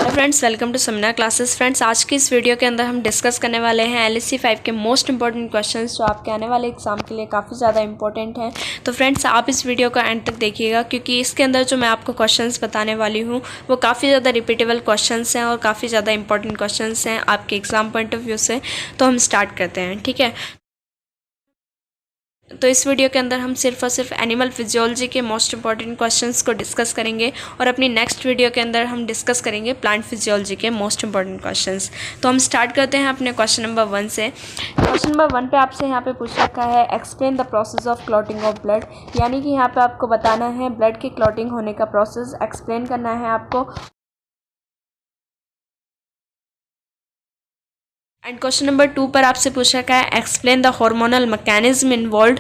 Friends, welcome to Samina classes. Friends, आज की इस वीडियो के अंदर हम डिस्कस करने वाले हैं LSC 5 के मोस्ट इंपॉर्टेंट क्वेश्चंस जो आपके आने वाले एग्जाम के लिए काफ़ी ज़्यादा इंपॉर्टेंट हैं। तो फ्रेंड्स, आप इस वीडियो का एंड तक देखिएगा क्योंकि इसके अंदर जो मैं आपको क्वेश्चंस बताने वाली हूँ वो काफ़ी ज़्यादा रिपीटेबल क्वेश्चंस हैं और काफ़ी ज़्यादा इंपॉर्टेंट क्वेश्चंस हैं आपके एग्जाम पॉइंट ऑफ व्यू से। तो हम स्टार्ट करते हैं, ठीक है। तो इस वीडियो के अंदर हम सिर्फ और सिर्फ एनिमल फिजियोलॉजी के मोस्ट इंपॉर्टेंट क्वेश्चंस को डिस्कस करेंगे और अपनी नेक्स्ट वीडियो के अंदर हम डिस्कस करेंगे प्लांट फिजियोलॉजी के मोस्ट इंपॉर्टेंट क्वेश्चंस। तो हम स्टार्ट करते हैं अपने क्वेश्चन नंबर 1 से। क्वेश्चन नंबर 1 पे आपसे यहाँ पे पूछ रखा है explain the process of clotting of blood, यानी कि यहाँ पे आपको बताना है ब्लड की क्लॉटिंग होने का प्रोसेस एक्सप्लेन करना है आपको। एंड क्वेश्चन नंबर 2 पर आपसे पूछ रखा है explain the hormonal mechanism involved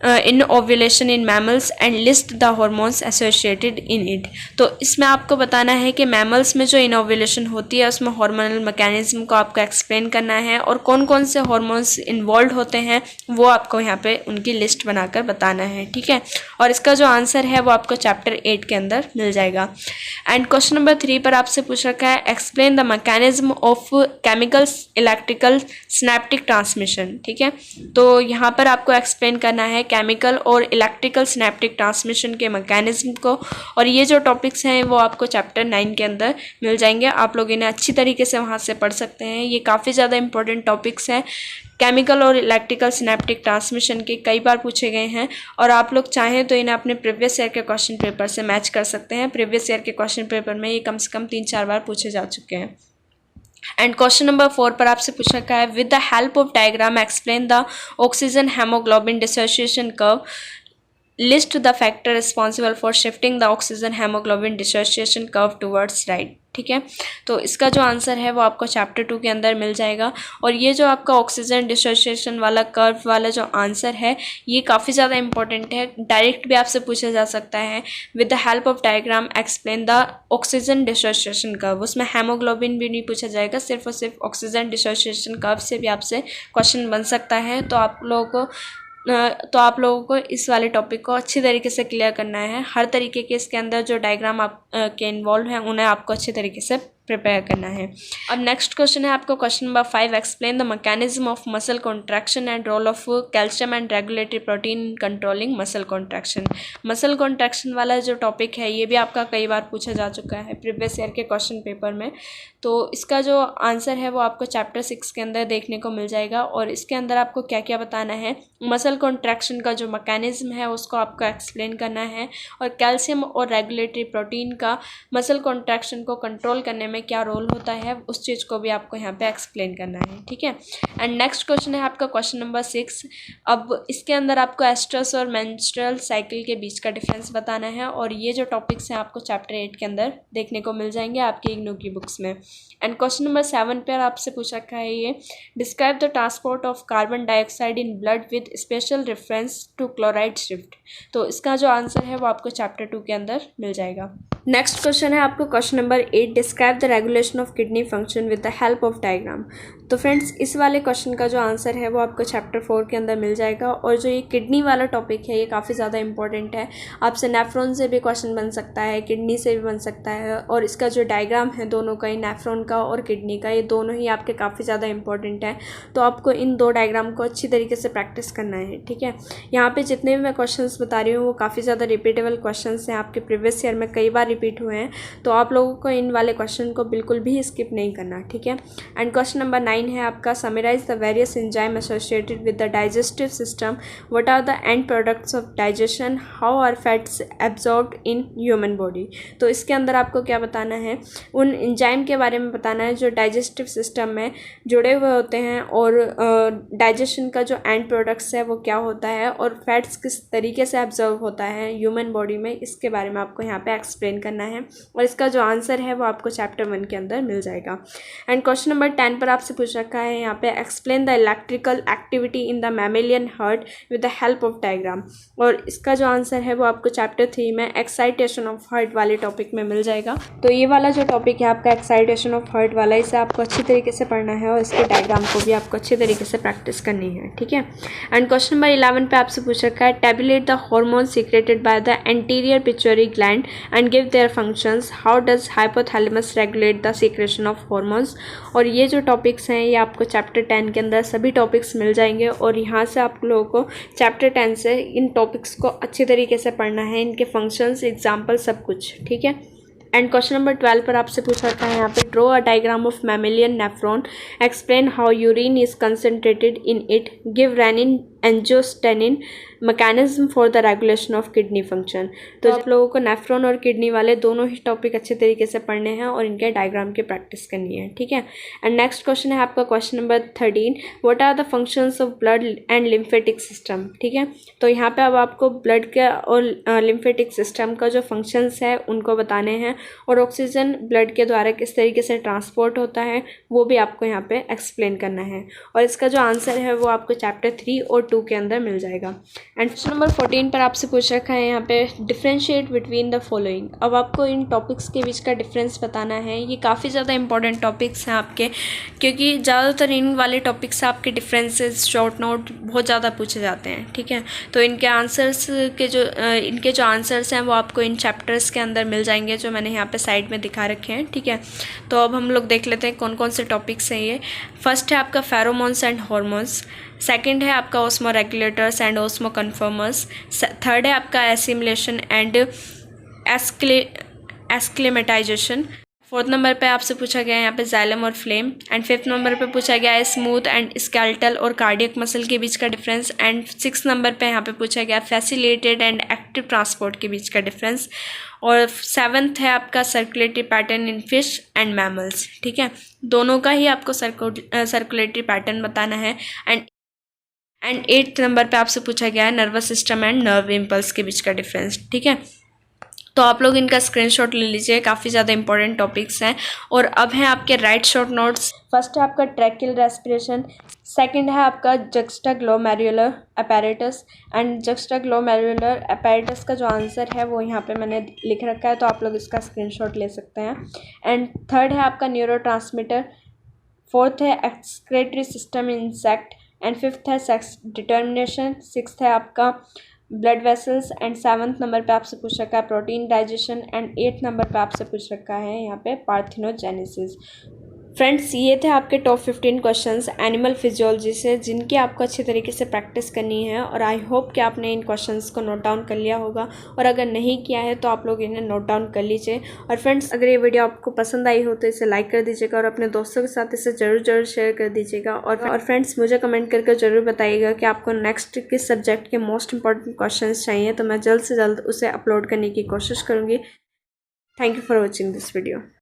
in ovulation in mammals and list the hormones associated in it. तो इसमें आपको बताना है कि मैमल्स में जो इनोव्यूलेशन होती है उसमें हार्मोनल मैकेनिज्म को आपको एक्सप्लेन करना है और कौन कौन से हार्मोन्स इन्वॉल्व होते हैं वो आपको यहाँ पे उनकी लिस्ट बनाकर बताना है, ठीक है। और इसका जो आंसर है वो आपको चैप्टर 8 के अंदर मिल जाएगा। एंड क्वेश्चन नंबर 3 पर आपसे पूछ रखा है explain the mechanism of chemical electrical synaptic transmission, ठीक है। तो यहाँ पर आपको एक्सप्लेन करना है केमिकल और इलेक्ट्रिकल सिनेप्टिक ट्रांसमिशन के मैकेनिज्म को, और ये जो टॉपिक्स हैं वो आपको चैप्टर 9 के अंदर मिल जाएंगे। आप लोग इन्हें अच्छी तरीके से वहाँ से पढ़ सकते हैं। ये काफ़ी ज़्यादा इंपॉर्टेंट टॉपिक्स हैं। केमिकल और इलेक्ट्रिकल सिनेप्टिक ट्रांसमिशन के कई बार पूछे गए हैं और आप लोग चाहें तो इन्हें अपने प्रीवियस ईयर के क्वेश्चन पेपर से मैच कर सकते हैं। प्रीवियस ईयर के क्वेश्चन पेपर में ये कम से कम 3-4 बार पूछे जा चुके हैं। एंड क्वेश्चन नंबर 4 पर आपसे पूछ रखा है with the help of diagram explain the oxygen haemoglobin dissociation curve, list the factor responsible for shifting the oxygen haemoglobin dissociation curve towards right, ठीक है। तो इसका जो आंसर है वो आपको चैप्टर 2 के अंदर मिल जाएगा। और ये जो आपका ऑक्सीजन डिसोसिएशन वाला कर्व वाला जो आंसर है ये काफ़ी ज़्यादा इंपॉर्टेंट है। डायरेक्ट भी आपसे पूछा जा सकता है with the help of diagram explain the oxygen dissociation curve. उसमें हेमोग्लोबिन भी नहीं पूछा जाएगा, सिर्फ और सिर्फ ऑक्सीजन डिसोसिएशन कर्व से भी आपसे क्वेश्चन बन सकता है। तो आप लोगों को इस वाले टॉपिक को अच्छी तरीके से क्लियर करना है। हर तरीके के इसके अंदर जो डायग्राम आप के इन्वॉल्व हैं उन्हें आपको अच्छी तरीके से प्रिपेयर करना है। अब नेक्स्ट क्वेश्चन है आपको question number 5 explain the mechanism of muscle contraction and role of calcium and regulatory protein in controlling muscle contraction. Muscle contraction वाला जो टॉपिक है ये भी आपका कई बार पूछा जा चुका है प्रीवियस ईयर के क्वेश्चन पेपर में। तो इसका जो आंसर है वो आपको चैप्टर 6 के अंदर देखने को मिल जाएगा और इसके अंदर आपको क्या क्या बताना है। मसल कॉन्ट्रैक्शन का जो मैकेनिज्म है उसको आपको एक्सप्लेन करना है और कैल्शियम और रेगुलेटरी प्रोटीन का मसल कॉन्ट्रैक्शन को कंट्रोल करने में क्या रोल होता है उस चीज़ को भी आपको यहाँ पे एक्सप्लेन करना है, ठीक है। एंड नेक्स्ट क्वेश्चन है आपका क्वेश्चन नंबर 6। अब इसके अंदर आपको एस्ट्रस और मेंस्ट्रुअल साइकिल के बीच का डिफरेंस बताना है और ये जो टॉपिक्स हैं आपको चैप्टर 8 के अंदर देखने को मिल जाएंगे आपके इग्नू की बुक्स में। एंड क्वेश्चन नंबर 7 पर आपसे पूछ रखा है ये describe the transport of carbon dioxide in blood with special reference to chloride shift. तो इसका जो आंसर है वो आपको चैप्टर 2 के अंदर मिल जाएगा। नेक्स्ट क्वेश्चन है आपको question number 8 describe the regulation of kidney function with the help of diagram. तो फ्रेंड्स, इस वाले क्वेश्चन का जो आंसर है वो आपको चैप्टर 4 के अंदर मिल जाएगा और जो ये किडनी वाला टॉपिक है ये काफ़ी ज़्यादा इंपॉर्टेंट है। आपसे नेफ्रॉन से भी क्वेश्चन बन सकता है, किडनी से भी बन सकता है और इसका जो डायग्राम है दोनों का ही, नेफ्रॉन का और किडनी का, ये दोनों ही आपके काफ़ी ज़्यादा इंपॉर्टेंट है। तो आपको इन दो डायग्राम को अच्छी तरीके से प्रैक्टिस करना है, ठीक है। यहाँ पर जितने भी मैं क्वेश्चन बता रही हूँ वो काफ़ी ज़्यादा रिपीटेबल क्वेश्चन हैं, आपके प्रीवियस ईयर में कई बार रिपीट हुए हैं। तो आप लोगों को इन वाले क्वेश्चन को बिल्कुल भी स्किप नहीं करना, ठीक है। एंड क्वेश्चन नंबर 9 है आपका summarise the various enzyme associated with the digestive system, what are the end products of digestion, how are fats absorbed in human body. तो इसके अंदर आपको क्या बताना है, उन एंजाइम के बारे में बताना है जो डाइजेस्टिव सिस्टम में जुड़े हुए होते हैं और डाइजेशन का जो एंड प्रोडक्ट्स है वो क्या होता है और फैट्स किस तरीके से एब्जॉर्ब होता है ह्यूमन बॉडी में, इसके बारे में आपको यहाँ पे एक्सप्लेन करना है और इसका जो आंसर है वो आपको चैप्टर 1 के अंदर मिल जाएगा। एंड क्वेश्चन नंबर 10 पर आपसे पूछ रखा है यहाँ पे explain the electrical activity in the mammalian heart with the help of diagram, और इसका जो आंसर है वो आपको चैप्टर 3 में एक्साइटेशन ऑफ हार्ट वाले टॉपिक में मिल जाएगा। तो ये वाला जो टॉपिक है आपका एक्साइटेशन ऑफ हार्ट वाला, इसे आपको अच्छी तरीके से पढ़ना है और इसके डायग्राम को भी आपको अच्छी तरीके से प्रैक्टिस करनी है, ठीक है। एंड क्वेश्चन नंबर 11 पे आपसे पूछ रखा है tabulate the hormone secreted by the anterior pituitary gland and give their functions, how does hypothalamus regulate regulate the secretion of hormones. और ये जो टॉपिक्स हैं ये आपको चैप्टर 10 के अंदर सभी टॉपिक्स मिल जाएंगे और यहाँ से आप लोगों को चैप्टर 10 से इन टॉपिक्स को अच्छी तरीके से पढ़ना है, इनके फंक्शंस, एग्जाम्पल, सब कुछ, ठीक है। एंड क्वेश्चन नंबर 12 पर आपसे पूछा था यहाँ पे, draw a diagram of mammalian nephron, explain how urine is concentrated in it, give renin angiotensin mechanism for the regulation of kidney function. तो आप लोगों को नेफ्रॉन और किडनी वाले दोनों ही टॉपिक अच्छे तरीके से पढ़ने हैं और इनके डायग्राम की प्रैक्टिस करनी है, ठीक है। एंड नेक्स्ट क्वेश्चन है आपका question number 13, what are the functions of blood and lymphatic system, ठीक है। तो यहाँ पे अब आपको ब्लड के और लिम्फेटिक सिस्टम का जो फंक्शंस है उनको बताने हैं और ऑक्सीजन ब्लड के द्वारा किस तरीके से ट्रांसपोर्ट होता है वो भी आपको यहाँ पे एक्सप्लेन करना है और इसका जो आंसर है वो आपको चैप्टर 3 और 2 के अंदर मिल जाएगा। एंड क्वेश्चन नंबर 14 पर आपसे पूछ रखा है यहाँ पे, डिफ्रेंशिएट बिटवीन द फॉलोइंग। अब आपको इन टॉपिक्स के बीच का डिफरेंस बताना है। ये काफ़ी ज़्यादा इंपॉर्टेंट टॉपिक्स हैं आपके, क्योंकि ज़्यादातर इन वाले टॉपिक्स से आपके डिफरेंसेस, शॉर्ट नोट बहुत ज़्यादा पूछे जाते हैं, ठीक है। तो इनके आंसर्स इनके जो आंसर्स हैं वो आपको इन चैप्टर्स के अंदर मिल जाएंगे जो मैंने यहाँ पे साइड में दिखा रखे हैं, ठीक है। तो अब हम लोग देख लेते हैं कौन कौन से टॉपिक्स हैं ये। फर्स्ट है आपका फेरोमोन्स एंड हॉर्मोन्स, सेकंड है आपका osmo regulators and osmo conformers, third है आपका एसिमिलेशन एंड एस्क्लेमेटाइजेशन, फोर्थ नंबर पे आपसे पूछा गया है यहाँ पे जाइलम और फ्लेम, एंड फिफ्थ नंबर पे पूछा गया है स्मूथ एंड स्केलेटल और कार्डियक मसल के बीच का डिफरेंस, एंड सिक्स नंबर पे यहाँ पे पूछा गया फैसिलिटेटेड एंड एक्टिव ट्रांसपोर्ट के बीच का डिफरेंस, और सेवन्थ है आपका circulatory pattern in fish and mammals, ठीक है। दोनों का ही आपको सर्कुलेटरी पैटर्न बताना है। एंड एट्थ नंबर पे आपसे पूछा गया है nervous system and nerve impulse के बीच का डिफरेंस, ठीक है। तो आप लोग इनका स्क्रीनशॉट ले लीजिए, काफ़ी ज़्यादा इंपॉर्टेंट टॉपिक्स हैं। और अब हैं आपके राइट शॉर्ट नोट्स। फर्स्ट है आपका ट्रैकियल रेस्पिरेशन, सेकंड है आपका juxtaglomerular apparatus, and juxtaglomerular apparatus का जो आंसर है वो यहाँ पे मैंने लिख रखा है, तो आप लोग इसका स्क्रीनशॉट ले सकते हैं। एंड थर्ड है आपका न्यूरोट्रांसमीटर, फोर्थ है excretory system insect, and fifth है सेक्स डिटर्मिनेशन, सिक्स्थ है आपका blood vessels, and seventh number पे आपसे पूछ रखा है protein digestion, and eighth number पे आपसे पूछ रखा है यहाँ पे पार्थिनोजेनेसिस। फ्रेंड्स, ये थे आपके टॉप 15 क्वेश्चंस एनिमल फिजियोलॉजी से, जिनकी आपको अच्छी तरीके से प्रैक्टिस करनी है। और आई होप कि आपने इन क्वेश्चंस को नोट डाउन कर लिया होगा, और अगर नहीं किया है तो आप लोग इन्हें नोट डाउन कर लीजिए। और फ्रेंड्स, अगर ये वीडियो आपको पसंद आई हो तो इसे लाइक कर दीजिएगा और अपने दोस्तों के साथ इसे ज़रूर शेयर कर दीजिएगा। और फ्रेंड्स, मुझे कमेंट करके ज़रूर बताइएगा कि आपको नेक्स्ट किस सब्जेक्ट के मोस्ट इंपॉर्टेंट क्वेश्चन चाहिए, तो मैं जल्द से जल्द उसे अपलोड करने की कोशिश करूँगी। Thank you for watching this video.